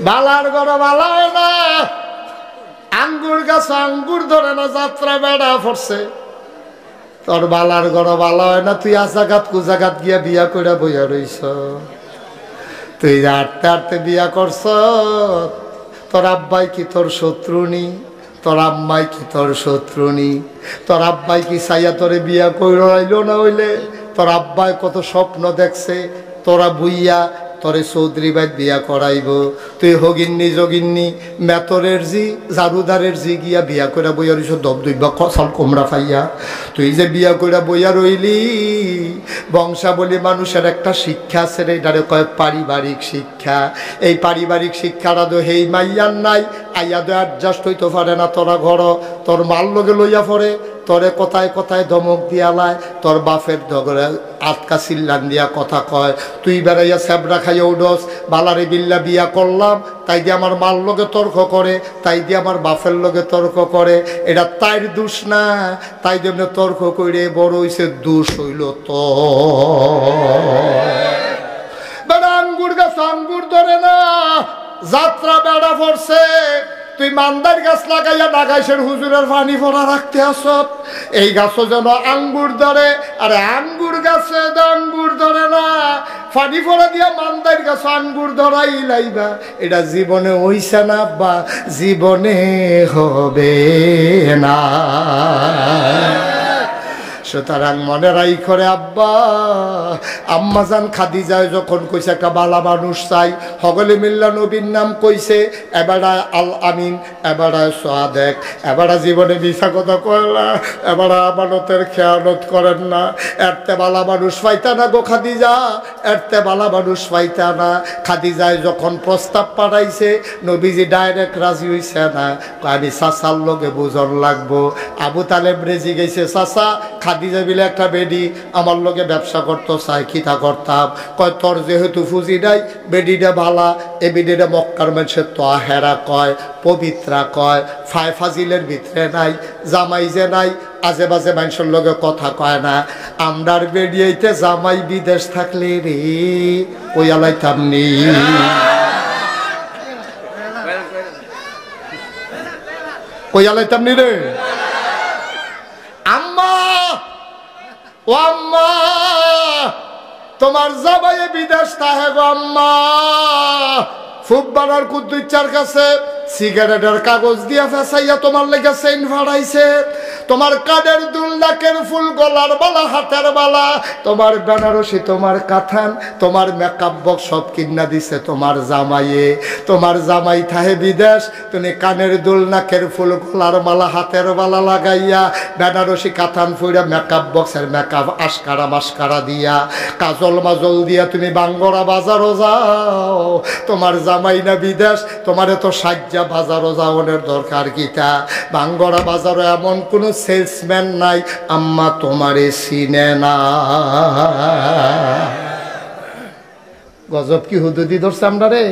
বালার ঘর বালা হয় না, আঙ্গুর গাছ আঙ্গুর ধরে না, যাত্রা বেড়া পড়ছে। তোর বালার ঘর বালা হয় না, তুই আজাগাত কুজাগাত গিয়া বিয়া করে বইয়া রইছ। তুই হাঁটতে হাঁটতে বিয়া করছ। তোর আব্বাই কি তোর শত্রুনি? তোর আম্মাই কি তোর শত্রুনি? তোর আব্বাই কি চাইয়া তোরে বিয়া কইল না হইলে? তোর আব্বাই কত স্বপ্ন দেখছে তোরা বুইয়া তোরে চৌধুরী বাইত বিয়া করাইব। তুই হগিন্নি যোগিন্নি মেতরের জি জারুদারের জি গিয়া বিয়া করে বইয়া রইছ, দব দুইবা কসাল কোমরা পাইয়া। তুই যে বিয়া করে বইয়া রইলি, বংশাবলী মানুষের একটা শিক্ষা আছে রে, এটারে কয় পারিবারিক শিক্ষা। এই পারিবারিক শিক্ষাটা তো হেই মাইয়ার নাই, আইয়া তো অ্যাডজাস্ট হইতে পারে না। তোরা ঘর তোর মাল লগে লইয়া পড়ে, তোরে কথায় কথায় ধমক দিয়ালায়, তোর বাপের ধরে আটকা চিল্লান দিয়া কথা কয়। তুই বেড়াইয়া স্যাবরা খাইয়া উডস, বালারে বিল্লা বিয়া করলাম তাই দিয়ে আমার মাল লগে তর্ক করে, তাই দিয়ে আমার বাপের লগে তর্ক করে। এটা তাইর দোষ না, তাই জন্য তর্ক করে বড় হইছে, দোষ হইল তো। বেড়া আঙ্গুর গাছ আঙ্গুর ধরে না, যাত্রা বেড়া পড়ছে। তুই মান্দার গাছ লাগাইয়া নাগাইশের হুজুরের পানি ভরা রাখতে আসত, এই গাছও যেন আঙ্গুর ধরে। আরে আঙ্গুর গাছে আঙ্গুর ধরে না, পানি ভরা দিয়া মান্দার গাছ আঙ্গুর ধরাই লাইবা। এটা জীবনে হইছে না বা জীবনে হবে না। সুতরাং মনে রাই করে আব্বা আম্মাজান খাদিজায় যখন কইছে একটা বালা মানুষ চাই, হগলে মিল্লা নবীর নাম কইছে, এবারা আল আমিন, এবারা সাদেক, এবারা জীবনে মিছা কথা কয়লা, এবারা আমানতের খেয়ানত করেন না। এরতে বালা মানুষ পাইতা না গো খাদিজা, এরতে বালা মানুষ পাইতা না। খাদিজায় যখন প্রস্তাব পাঠাইছে, নবীজি ডাইরেক্ট রাজি হইছে না, আমি চাচার লগে বুঝন লাগবো। আবু তালেব রেজি গেছে, চাচা খাদিজা বিলে একটা বেডি আমার লগে ব্যবসা করতো, চাই খিতা করতাম। কয় তোর যেহেতু ফুজি নাই, বেডিটা ভালা, এ বেডিটা মক্কার মানুষের তো হেরা কয়, পবিত্রা কয়, ফায় ফাজিলের ভিতরে নাই, জামাই যে নাই, আজে বাজে মানুষের লগে কথা কয় না। আমরার বেডিয়াইতে জামাই বিদেশ থাকলে রে ওই আলাইতাম নি। ওই আলাইতাম নি রে। আম্মা ও আম্মা, তোমার জামাই বিদেশ তাহে গো আম্মা। ফুটবলার কুদ্দুচ্চার কাছে সিগারেটের কাগজ দিয়া ফেসাইয়া তোমার লেগে চেইন ভাড়াইছে। তোমার কানের দুল, নাকের ফুল, গলার বালা, হাতের বালা, তোমার বেনারসি, তোমার কাথান, তোমার মেকআপ বক্স সব কিনা দিছে তোমার জামাইয়ে। তোমার জামাই থাহে বিদেশ, তুমি কানের দুল, নাকের ফুল, গলার মালা, হাতের বালা লাগাইয়া, বেনারসি কাথান ফুইরা, মেকআপ বক্সের মেকআপ আশকারা মাস্কারা দিয়া, কাজল মাজল দিয়া তুমি বাঙ্গরা বাজারও যাও। তোমার জামাই না বিদেশ, তোমার এত সাজ্জা বাজারও যাওয়ানোর দরকার কিতা? বাঙ্গরা বাজারও এমন কোনো সেলসম্যান নাই আম্মা তোমারে চিনে না। গজব কি হুদুদি ধরছে আমরা রে।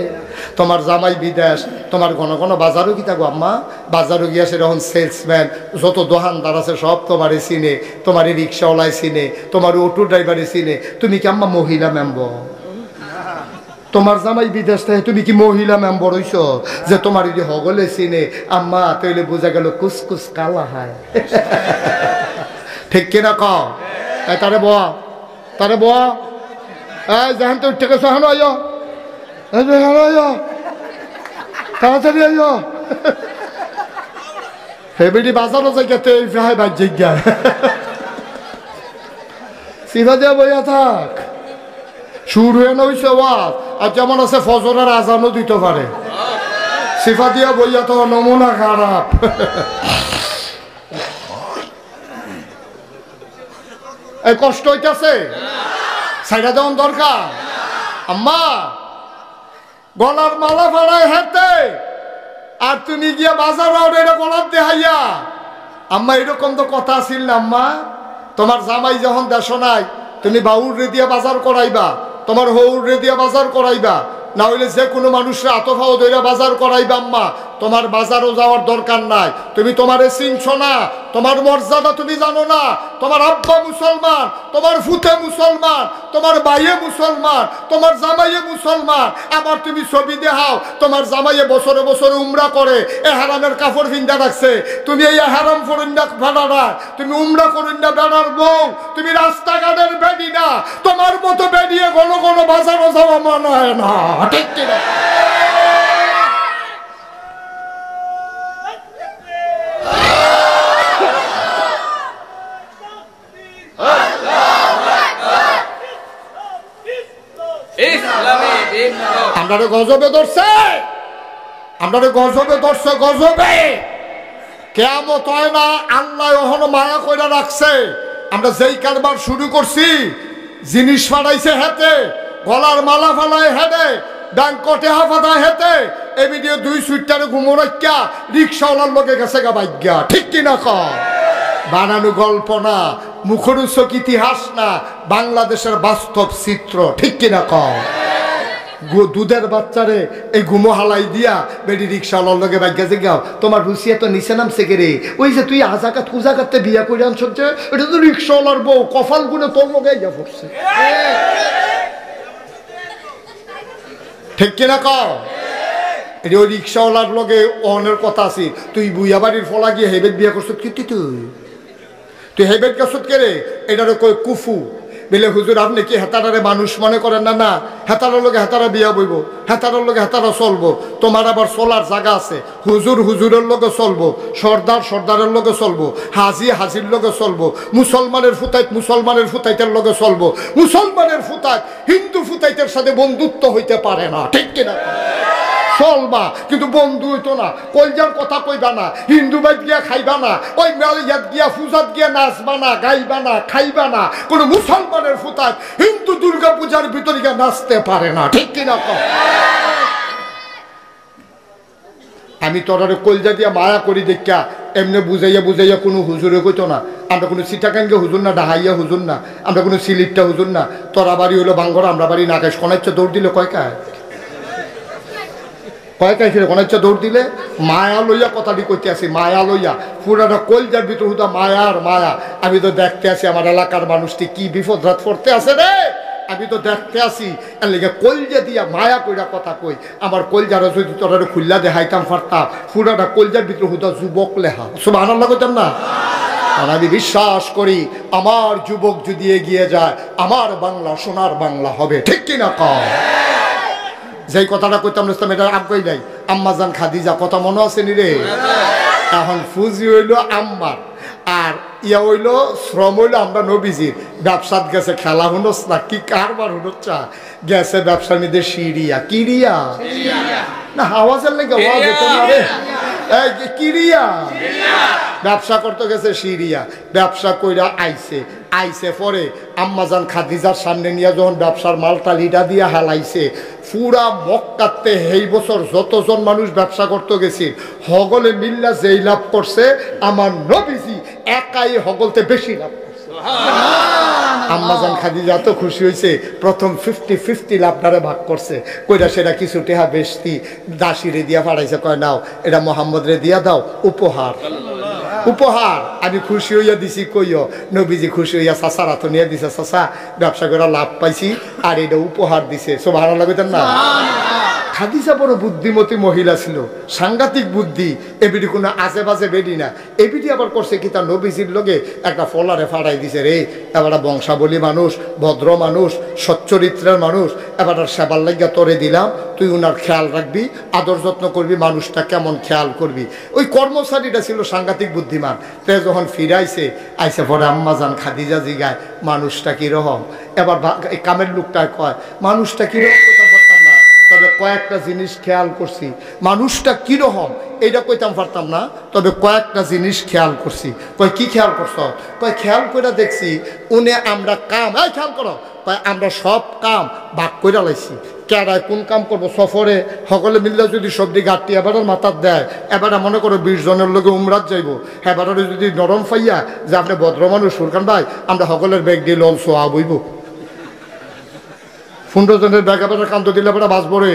তোমার জামাই বিদেশ, তোমার ঘন ঘন বাজারও কি থাকবো আম্মা? বাজারও গিয়া সেরকম সেলসম্যান যত দোকানদার আছে সব তোমারে চিনে, তোমার রিক্সাওয়ালায় চিনে, তোমার অটো ড্রাইভারে চিনে। তুমি কি আম্মা মহিলা মেম্বর? তোমার জামাই বিদেশ থেকে তুমি কি মহিলা মেম্বর হইছ যে তোমার যদি হগলে চিনে? আম্মা তৈলে বোঝা গেল কুসকুস কালা হয়। ঠিক কিনা কও? তারে বয়া, তারে বয়া, এই যেখান তো উঠে গেছো এখন আইয়, তাড়াতাড়ি আইয়। হেবিডি বাজারও জায়গাতে ভাই ভাই জিজ্ঞা সিভা দিয়া বইয়া থাক। শুরু হয়ে নইছে ওয়াজ, আর যেমন আছে ফজরের আজানও দিতে পারে। সিফা দিয়া বইয়া তো নমুনা খারাপ। এই কষ্ট হইতেছে, সাইডা দেওয়ান দরকার। আম্মা গলার মালা ফাড়ায় হাতে, আর তুমি গিয়া বাজার এটা গলার দেহাইয়া। আম্মা এরকম তো কথা ছিল না আম্মা। তোমার জামাই যখন দেশ নাই, তুমি বাউর রে দিয়া বাজার করাইবা, তোমার হৌর রে দিয়া বাজার করাইবা, না হইলে যে কোনো মানুষরা আতফাও ধইরা বাজার করাইবা আম্মা। তোমার বাজারও যাওয়ার দরকার নাই, তুমি তোমারে চিনছো না, তোমার মর্যাদা তুমি জানো না। তোমার আব্বা মুসলমান, তোমার ফুতে মুসলমান, তোমার ভাইয়ে মুসলমান, তোমার জামাইয়ে মুসলমান, আবার তুমি ছবি দেখাও তোমার জামাইয়ে বছরে বছরে উমরা করে, এ হারামের কাপড় ভিন্দা রাখছে, তুমি এই হারাম ফরিন্দা ভাড়া, তুমি উমরা করিন্দা বেড়ার বউ, তুমি রাস্তাঘাটের বেডি না, তোমার মতো বেরিয়ে ঘন ঘন বাজারও যাওয়া মনে হয় না, ঠিক কিনা? আমরা গজবে ধরছে, আমরা গজবে ধরছে, গজবে কিয়ামত হয় না, আল্লাহ ওখানে মায়া কইরা রাখছে। আমরা যেই কারবার শুরু করছি, জিনিস ফাটাইছে হেতে, গলার মালা ফালায় হেডে, ব্যাংকটে হাফাদায় হেতে, এই ভিডিও 2 সুইটারে ঘুমোরাইকা রিক্সাওয়ালার লোকে গেছে গা ভাগ্যা, ঠিক কিনা কর? বানানো গল্প না, মুখরোচক ইতিহাস না, বাংলাদেশের বাস্তব চিত্র, ঠিক কিনা কর? দুধের বাচ্চারে এই ঘুমো হালাই দিয়া বেডি রিক্সাওয়ালার লগে ভাগ্যা যে গাও, তোমার রুসিয়া তো নিচে নামছে কে রে, ওই যে তুই আজাকাত কুজাকাতে বিয়া করে আনছ, এটা তো রিক্সাওয়ালার বউ, কপাল গুনে তোর লগে ইয়া পড়ছে, ঠিক কিনা কর? এটা ওই রিক্সাওয়ালার লগে অনের কথা আছে, তুই বুইয়া বাড়ির ফলা গিয়ে হেবেট বিয়া করছ, কি তুই হেবেট গেছত কে রে, এটারে কই কুফু। বলে হুজুর আপনি কি হেতারারে মানুষ মনে করেন না? না, হেতারার লোকে হেতারা বিয়া বইব, হেতারার লোকে হেতারা চলবো, তোমার আবার চলার জায়গা আছে, হুজুর হুজুরের লোকে চলবো, সর্দার সর্দারের লোকে চলবো, হাজি হাজির লোকে চলবো, মুসলমানের ফুতাইত মুসলমানের ফুতাইতের লোকে চলবো, মুসলমানের ফুতাইত হিন্দু ফুতাইতের সাথে বন্ধুত্ব হইতে পারে না, ঠিক কিনা? চলবা কিন্তু বন্ধু হইতো না, কলজার কথা কইবা না, হিন্দু বাইত গিয়া খাইবা না, ওই মেলিয়াত গিয়া পূজাত গিয়া নাচবা না, গাইবা না, খাইবা না। কোন মুসলমানের ফুতাত হিন্দু দুর্গা পূজার ভিতরে গিয়া নাচতে পারে না, ঠিক কিনা? আমি তোরারে কলজা দিয়া মায়া করি দেখা এমনি বুঝাইয়া বুঝাইয়া কোনো হুজুরে কইতো না, আমরা কোনো সিটাকাঙ্গে হুজুর না, ডাহাইয়া হুজুর না, আমরা কোনো সিলিটটা হুজুর না। তোরা বাড়ি হইলো বাঙ্গর, আমরা বাড়ি নাকাশ, কোনাইচ্ছে দৌড় দিলে কয়কায় কয়কায় ফিরে কোনাইচ্ছে দৌড় দিলে, মায়া লইয়া কথাটি কইতে আসি, মায়া লইয়া পুরাটা কলজার ভিতর হুদা মায়ার মায়া। আমি তো দেখতে আসি আমার এলাকার মানুষটি কি বিপদ রাত পড়তে আছে রে, আমি তো দেখতে আসি, এর লেগে কলজা দিয়া মায়া কইরা কথা কই। আমার কলজারা যদি তোরা খুললা দেখাইতাম পারতাম, পুরাটা কলজার ভিতর হুদা যুবক লেখা, সুবহানাল্লাহ কইতাম না? আর আমি বিশ্বাস করি আমার যুবক যদি এগিয়ে যায়, আমার বাংলা সোনার বাংলা হবে, ঠিক কিনা কয়? যেই কথাটা কইতাম ইসলাম এটা আগ্রহী নাই, আম্মাজান খাদিজা কথা মনে আছে নি রে? এখন ফুজি হইলো আম্মার, আর ইয়া হইলো শ্রম হইলো আমরা নবীজির। ব্যবসাত গেছে, খেলা হুনস না কি কারবার হুনচ্ছা গেছে ব্যবসার মধ্যে সিরিয়া, কিরিয়া না আওয়াজের লেগে আওয়াজ হতো না রে, কিরিয়া ব্যবসা করতে গেছে সিরিয়া, ব্যবসা কইরা আইছে, আইছে পরে আম্মাজান খাদিজার সামনে নিয়ে যখন ব্যবসার মালটা লিডা দিয়ে হালাইছে, পুরা মক্কাতে এই বছর যতজন মানুষ ব্যবসা করতে গেছি হগলে মিল্লা যেই লাভ করছে, আমার নবীজি একাই হগলতে বেশি লাভ করছে। আম্মাজান খাদিজা তো খুশি হয়েছে, প্রথম 50-50 লাভটারে ভাগ করছে, কইরা সেটা কিছু টেহা বেশি দাসিরে দিয়া পাঠাইছে, কয় নাও এটা মোহাম্মদ রে দিয়া দাও উপহার, উপহার। আমি খুশি হইয়া দিছি, কইও নবীজি খুশি হইয়া চাচারা তো নিয়ে দিছে, চাচা ব্যবসা করে লাভ পাইছি আর এটা উপহার দিছে, সুবহানাল্লাহ কইতেন না? খাদিজা বড় বুদ্ধিমতী মহিলা ছিল, সাংঘাতিক বুদ্ধি, এবিডি কোনো আজে বাজে বেডি না। এবিডি আবার করছে কি, তার নবীজির লগে একটা ফলারে ফাড়াই দিছে, রে এবার বংশাবলী মানুষ, ভদ্র মানুষ, সচ্চরিত্রের মানুষ, এবার সেবার লাগিয়া তোরে দিলাম, তুই উনার খেয়াল রাখবি, আদর যত্ন করবি, মানুষটা কেমন খেয়াল করবি। ওই কর্মচারীটা ছিল সাংঘাতিক বুদ্ধিমান। তে যখন ফিরাইছে, আইসে পরে আম্মাজান খাদিজা জিগায় মানুষটা কিরকম, এবার কামের লোকটা কয় মানুষটা কিরকম, তবে কয়েকটা জিনিস খেয়াল করছি, মানুষটা কিরকম এইটা কইতাম পারতাম না, তবে কয়েকটা জিনিস খেয়াল করছি। কয় কি খেয়াল করছ? কয় খেয়াল করে দেখছি উনি আমরা কাম, এই খেয়াল করো, কয় আমরা সব কাম ভাগ করে লাইছি, কেডায় কোন কাম করবো, সফরে সকলে মিললে যদি সবজি ঘাটতি এবার মাথার দেয়, এবার মনে করো 20 জনের লোকে উমরাত যাইব, এবার যদি নরম ফাইয়া যে আপনি ভদ্র মানুষ সুরকান ভাই আমরা সকলের ব্যাগ দিয়ে লঞ্চ সোয়া বইব, 15 জনের ব্যাগ এবার কান্ত দিলে এবার বাঁচবো রে,